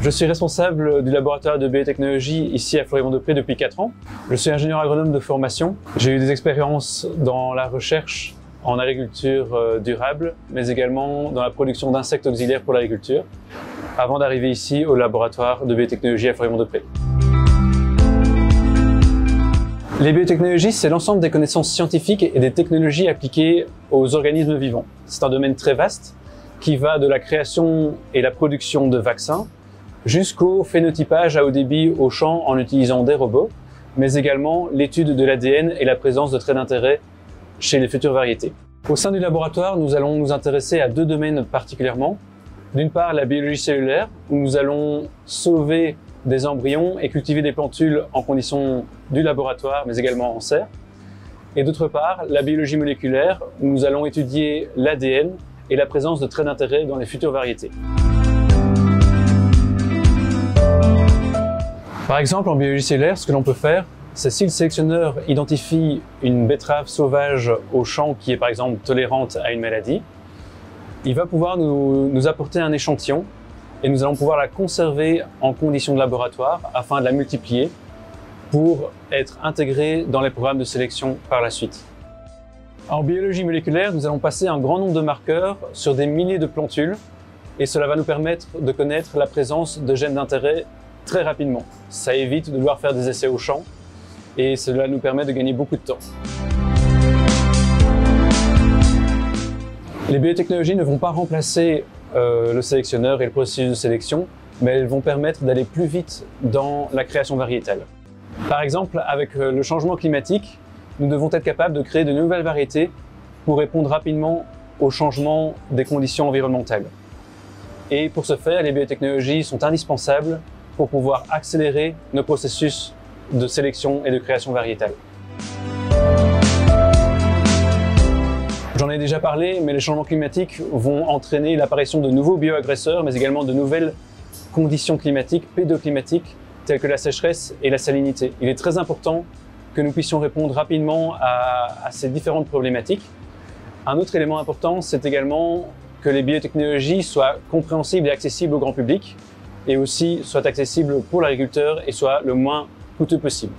Je suis responsable du laboratoire de biotechnologie ici à Fleury-Mont-Depré depuis 4 ans. Je suis ingénieur agronome de formation. J'ai eu des expériences dans la recherche en agriculture durable, mais également dans la production d'insectes auxiliaires pour l'agriculture, avant d'arriver ici au laboratoire de biotechnologie à Fleury-Mont-Depré. Les biotechnologies, c'est l'ensemble des connaissances scientifiques et des technologies appliquées aux organismes vivants. C'est un domaine très vaste qui va de la création et la production de vaccins jusqu'au phénotypage à haut débit au champ en utilisant des robots, mais également l'étude de l'ADN et la présence de traits d'intérêt chez les futures variétés. Au sein du laboratoire, nous allons nous intéresser à 2 domaines particulièrement. D'une part, la biologie cellulaire, où nous allons sauver des embryons et cultiver des plantules en conditions du laboratoire, mais également en serre. Et d'autre part, la biologie moléculaire, où nous allons étudier l'ADN et la présence de traits d'intérêt dans les futures variétés. Par exemple, en biologie cellulaire, ce que l'on peut faire, c'est si le sélectionneur identifie une betterave sauvage au champ qui est par exemple tolérante à une maladie, il va pouvoir nous apporter un échantillon et nous allons pouvoir la conserver en conditions de laboratoire afin de la multiplier pour être intégrée dans les programmes de sélection par la suite. En biologie moléculaire, nous allons passer un grand nombre de marqueurs sur des milliers de plantules et cela va nous permettre de connaître la présence de gènes d'intérêt très rapidement. Ça évite de devoir faire des essais au champ et cela nous permet de gagner beaucoup de temps. Les biotechnologies ne vont pas remplacer le sélectionneur et le processus de sélection, mais elles vont permettre d'aller plus vite dans la création variétale. Par exemple, avec le changement climatique, nous devons être capables de créer de nouvelles variétés pour répondre rapidement au changement des conditions environnementales. Et pour ce faire, les biotechnologies sont indispensables pour pouvoir accélérer nos processus de sélection et de création variétale. J'en ai déjà parlé, mais les changements climatiques vont entraîner l'apparition de nouveaux bioagresseurs, mais également de nouvelles conditions climatiques, pédoclimatiques, telles que la sécheresse et la salinité. Il est très important que nous puissions répondre rapidement à ces différentes problématiques. Un autre élément important, c'est également que les biotechnologies soient compréhensibles et accessibles au grand public, et aussi soient accessibles pour l'agriculteur et soient le moins coûteux possible.